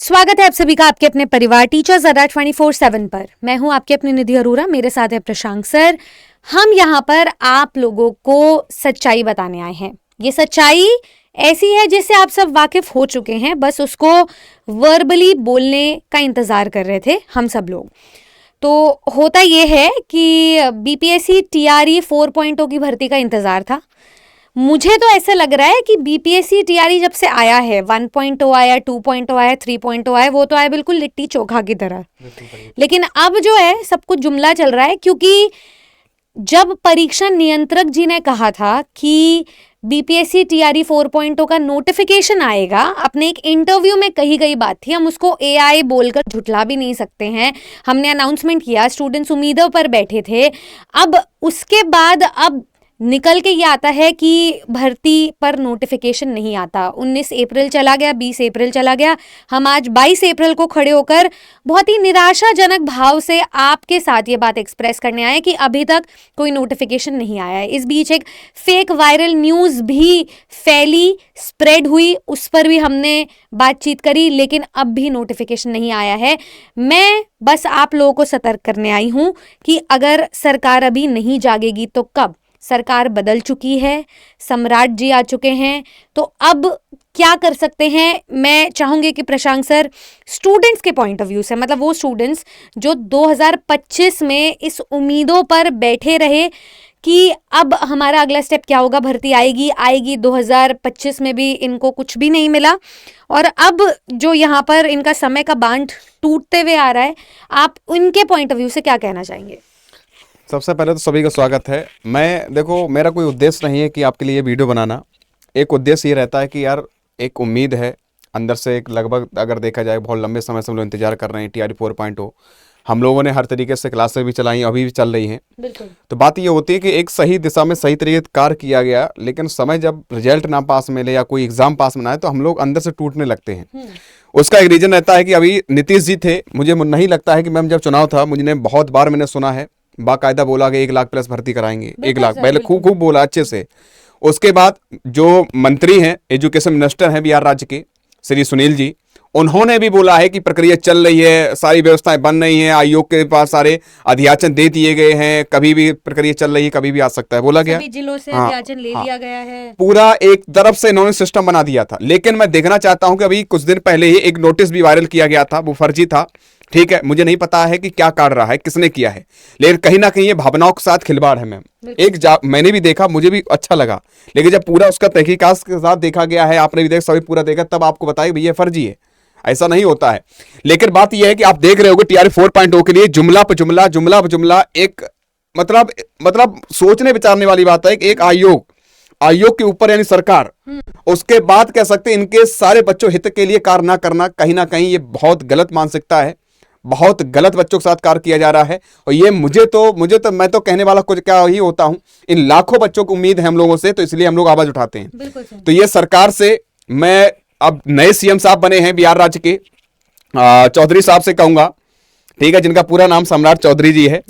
स्वागत है आप सभी का आपके अपने परिवार टीचर्स अड्डा 24/7 पर। मैं हूं आपके अपनी निधि अरोरा, मेरे साथ है प्रशांक सर। हम यहाँ पर आप लोगों को सच्चाई बताने आए हैं। ये सच्चाई ऐसी है जिससे आप सब वाकिफ हो चुके हैं, बस उसको वर्बली बोलने का इंतजार कर रहे थे हम सब लोग। तो होता ये है कि बीपीएससी टीआरई 4.0 की भर्ती का इंतजार था। मुझे तो ऐसा लग रहा है कि बीपीएससी टीआरई जब से आया है, 1.0 आया, 2.0 आया, 3.0 आया, वो तो आया बिल्कुल लिट्टी चोखा की तरह। लेकिन अब जो है सब कुछ जुमला चल रहा है, क्योंकि जब परीक्षा नियंत्रक जी ने कहा था कि बीपीएससी टीआरई 4.0 का नोटिफिकेशन आएगा, अपने एक इंटरव्यू में कही गई बात थी, हम उसको एआई बोलकर झुठला भी नहीं सकते हैं। हमने अनाउंसमेंट किया, स्टूडेंट्स उम्मीदों पर बैठे थे। अब उसके बाद अब निकल के ये आता है कि भर्ती पर नोटिफिकेशन नहीं आता। 19 अप्रैल चला गया, 20 अप्रैल चला गया, हम आज 22 अप्रैल को खड़े होकर बहुत ही निराशाजनक भाव से आपके साथ ये बात एक्सप्रेस करने आए कि अभी तक कोई नोटिफिकेशन नहीं आया है। इस बीच एक फेक वायरल न्यूज़ भी फैली, स्प्रेड हुई, उस पर भी हमने बातचीत करी, लेकिन अब भी नोटिफिकेशन नहीं आया है। मैं बस आप लोगों को सतर्क करने आई हूँ कि अगर सरकार अभी नहीं जागेगी तो कब? सरकार बदल चुकी है, सम्राट जी आ चुके हैं, तो अब क्या कर सकते हैं? मैं चाहूंगी कि प्रशांक सर स्टूडेंट्स के पॉइंट ऑफ व्यू से, मतलब वो स्टूडेंट्स जो 2025 में इस उम्मीदों पर बैठे रहे कि अब हमारा अगला स्टेप क्या होगा, भर्ती आएगी 2025 में भी इनको कुछ भी नहीं मिला और अब जो यहाँ पर इनका समय का बांध टूटते हुए आ रहा है, आप उनके पॉइंट ऑफ व्यू से क्या कहना चाहेंगे? सबसे पहले तो सभी का स्वागत है। देखो, मेरा कोई उद्देश्य नहीं है कि आपके लिए ये वीडियो बनाना। एक उद्देश्य ये रहता है कि यार एक उम्मीद है अंदर से, एक लगभग अगर देखा जाए बहुत लंबे समय से हम लोग इंतजार कर रहे हैं टीआरई 4.0। हम लोगों ने हर तरीके से क्लासेस भी चलाई, अभी भी चल रही हैं। बिल्कुल। तो बात ये होती है कि एक सही दिशा में सही तरीके से कार्य किया गया, लेकिन समय जब रिजल्ट ना पास मिले या कोई एग्जाम पास में ना आए तो हम लोग अंदर से टूटने लगते हैं। उसका एक रीजन रहता है कि अभी नीतीश जी थे, मुझे नहीं लगता है कि मैम जब चुनाव था, मुझे बहुत बार मैंने सुना है, बाकायदा बोला कि 1 लाख प्लस भर्ती कराएंगे, 1 लाख पहले खूब बोला अच्छे से। उसके बाद जो मंत्री हैं, एजुकेशन मिनिस्टर हैं बिहार राज्य के श्री सुनील जी, उन्होंने भी बोला है कि प्रक्रिया चल रही है, सारी व्यवस्थाएं बन रही हैं, आयोग के पास सारे अध्याचन दे दिए गए हैं, कभी भी प्रक्रिया चल रही है, कभी भी आ सकता है, बोला गया। जिलों से अध्याचन ले लिया गया है, पूरा एक तरफ से इन्होंने सिस्टम बना दिया था। लेकिन मैं देखना चाहता हूं कि अभी कुछ दिन पहले ही एक नोटिस भी वायरल किया गया था, वो फर्जी था। ठीक है, मुझे नहीं पता है कि क्या काट रहा है, किसने किया है, लेकिन कहीं ना कहीं ये भावनाओं के साथ खिलवाड़ है मैम। मैंने भी देखा, मुझे भी अच्छा लगा, लेकिन जब पूरा उसका तहकीकात के साथ देखा गया है, आपने भी सभी पूरा देखा, तब आपको बताया भैया फर्जी है, ऐसा नहीं होता है। लेकिन बात यह है कि आप देख रहे होगे टीआरई 4.0 के लिए जुमला पर जुमला, जुमला पर जुमला, एक मतलब सोचने विचारने वाली बात है कि एक आयोग के ऊपर यानी सरकार, उसके बाद कह सकते हैं इनके सारे बच्चों हित के लिए कार्य ना करना, कहीं ना कहीं ये बहुत गलत मानसिकता है, बहुत गलत बच्चों के साथ कार्य किया जा रहा है। और ये मुझे तो मैं तो कहने वाला कुछ क्या ही होता हूं, इन लाखों बच्चों को उम्मीद है हम लोगों से, तो इसलिए हम लोग आवाज उठाते हैं। तो ये सरकार से मैं, अब नए सीएम साहब बने हैं बिहार राज्य के, चौधरी साहब से कहूंगा, ठीक है, जिनका पूरा नाम सम्राट चौधरी जी है।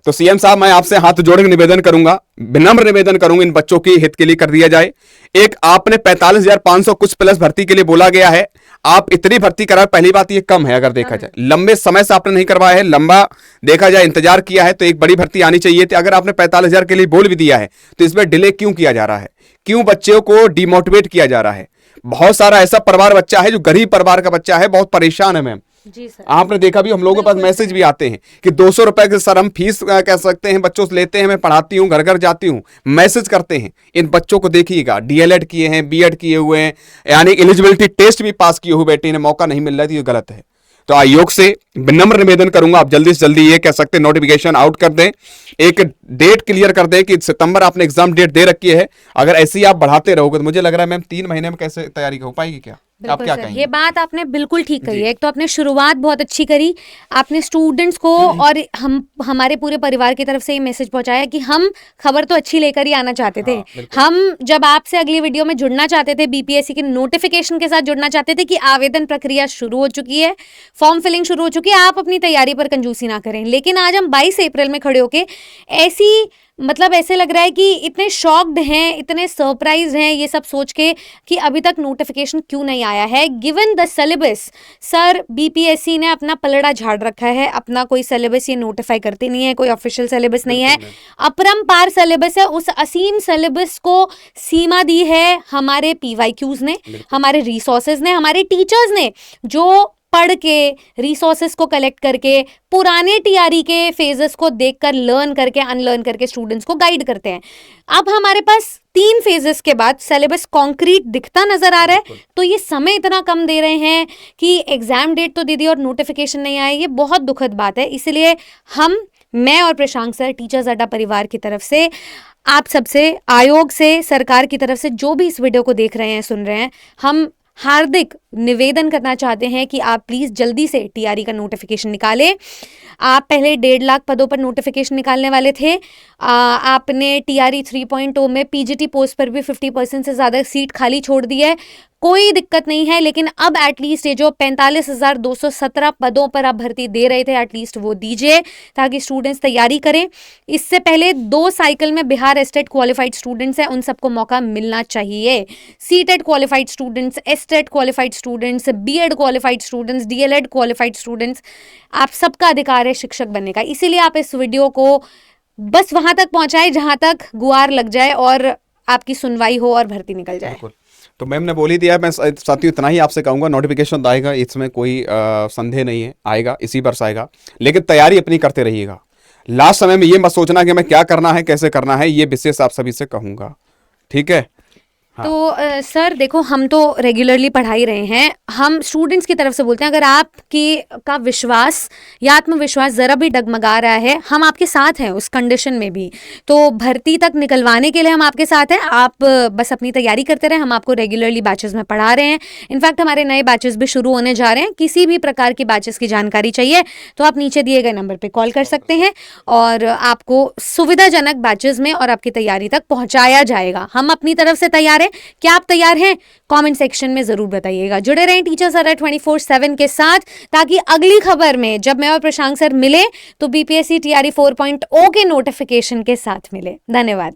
तो सीएम साहब, मैं आपसे हाथ जोड़ के निवेदन करूंगा, विनम्र निवेदन करूंगा, इन बच्चों के हित के लिए कर दिया जाए। एक आपने 45,500 कुछ प्लस भर्ती के लिए बोला गया है, आप इतनी भर्ती करा, पहली बात ये कम है अगर देखा जाए, लंबे समय से आपने नहीं करवाया है, लंबा देखा जाए इंतजार किया है, तो एक बड़ी भर्ती आनी चाहिए थी। अगर आपने 45,000 के लिए बोल भी दिया है तो इसमें डिले क्यों किया जा रहा है, क्यों बच्चों को डिमोटिवेट किया जा रहा है? बहुत सारा ऐसा परिवार बच्चा है जो गरीब परिवार का बच्चा है, बहुत परेशान है मैम। जी सर, आपने देखा भी, हम लोगों के पास मैसेज भी आते हैं कि 200 रुपए के सर हम फीस कह सकते हैं बच्चों से लेते हैं, मैं पढ़ाती हूँ, घर घर जाती हूँ, मैसेज करते हैं। इन बच्चों को देखिएगा, डीएलएड किए हैं, बीएड किए हुए हैं, यानी एलिजिबिलिटी टेस्ट भी पास किए हुए बेटे ने मौका नहीं मिल रहा है, तो ये गलत है। तो आयोग से विनम्र निवेदन करूंगा, आप जल्दी से जल्दी ये कह सकते हैं नोटिफिकेशन आउट कर दें, एक डेट क्लियर कर दें कि सितंबर आपने एग्जाम डेट दे रखी है। अगर ऐसे ही आप बढ़ाते रहोगे तो मुझे लग रहा है मैम 3 महीने में कैसे तैयारी हो पाएगी क्या? आप क्या कहेंगे? ये बात आपने बिल्कुल ठीक कही है। एक तो आपने शुरुआत बहुत अच्छी करी, आपने स्टूडेंट्स को और हमारे पूरे परिवार की तरफ से ये मैसेज पहुंचाया कि हम खबर तो अच्छी लेकर ही आना चाहते थे। हम जब आपसे अगली वीडियो में जुड़ना चाहते थे, बीपीएससी के नोटिफिकेशन के साथ जुड़ना चाहते थे कि आवेदन प्रक्रिया शुरू हो चुकी है, फॉर्म फिलिंग शुरू हो चुकी क्योंकि आप अपनी तैयारी पर कंजूसी ना करें। लेकिन आज हम 22 अप्रैल में खड़े होके ऐसे लग रहा है कि इतने शॉक्ड हैं, इतने सरप्राइज हैं ये सब सोच के कि अभी तक नोटिफिकेशन क्यों नहीं आया है। Given the syllabus, sir BPSC ने अपना पलड़ा झाड़ रखा है, अपना कोई सिलेबस ये नोटिफाई करते नहीं है, कोई ऑफिशियल सिलेबस नहीं है, अपरंपार सिलेबस है। उस असीम सिलेबस को सीमा दी है हमारे पीवाईक्यूज ने, हमारे रिसोर्सेज ने, हमारे टीचर्स ने, जो पढ़ के रिसोर्सेस को कलेक्ट करके पुराने टीआरई के फेजेस को देखकर लर्न करके अनलर्न करके स्टूडेंट्स को गाइड करते हैं। अब हमारे पास 3 फेजेस के बाद सिलेबस कॉन्क्रीट दिखता नजर आ रहा है, तो ये समय इतना कम दे रहे हैं कि एग्जाम डेट तो दे दी और नोटिफिकेशन नहीं आया, ये बहुत दुखद बात है। इसलिए मैं और प्रशांक सर टीचर्स अड्डा परिवार की तरफ से आप सबसे, आयोग से, सरकार की तरफ से, जो भी इस वीडियो को देख रहे हैं, सुन रहे हैं, हम हार्दिक निवेदन करना चाहते हैं कि आप प्लीज जल्दी से टीआरई का नोटिफिकेशन निकालें। आप पहले 1.5 लाख पदों पर नोटिफिकेशन निकालने वाले थे, आपने टीआरई 3.0 में पीजीटी पोस्ट पर भी 50% से ज्यादा सीट खाली छोड़ दी है, कोई दिक्कत नहीं है। लेकिन अब एटलीस्ट ये जो 45,217 पदों पर आप भर्ती दे रहे थे, एटलीस्ट वो दीजिए ताकि स्टूडेंट्स तैयारी करें। इससे पहले 2 साइकिल में बिहार एस्टेट क्वालिफाइड स्टूडेंट्स हैं, उन सबको मौका मिलना चाहिए। CTET qualified students, STET qualified students, BEd qualified students, DElEd qualified students, आप सबका अधिकार है शिक्षक बनने का। इसीलिए आप इस वीडियो को बस वहां तक पहुंचाएं जहां तक गुहार लग जाए और आपकी सुनवाई हो और भर्ती निकल जाए। तो मैम ने बोल ही दिया, मैं साथियों इतना ही आपसे कहूंगा, नोटिफिकेशन तो आएगा, इसमें कोई संदेह नहीं है, आएगा, इसी वर्ष आएगा, लेकिन तैयारी अपनी करते रहिएगा। लास्ट समय में ये मत सोचना कि मैं क्या करना है, कैसे करना है, ये विशेष आप सभी से कहूंगा, ठीक है। हाँ। तो सर देखो, हम तो रेगुलरली पढ़ा ही रहे हैं, हम स्टूडेंट्स की तरफ से बोलते हैं, अगर आपकी का विश्वास या आत्मविश्वास जरा भी डगमगा रहा है, हम आपके साथ हैं उस कंडीशन में भी। तो भर्ती तक निकलवाने के लिए हम आपके साथ हैं, आप बस अपनी तैयारी करते रहें। हम आपको रेगुलरली बैचेस में पढ़ा रहे हैं, इनफैक्ट हमारे नए बैचेस भी शुरू होने जा रहे हैं। किसी भी प्रकार की बैचेस की जानकारी चाहिए तो आप नीचे दिए गए नंबर पर कॉल कर सकते हैं और आपको सुविधाजनक बैचेस में और आपकी तैयारी तक पहुंचाया जाएगा। हम अपनी तरफ से तैयार। क्या आप तैयार हैं? कमेंट सेक्शन में जरूर बताइएगा। जुड़े रहें टीचर्स अड्डा 24/7 के साथ, ताकि अगली खबर में जब मैं और प्रशांक सर मिले तो बीपीएससी टीआरई 4.0 के नोटिफिकेशन के साथ मिले। धन्यवाद।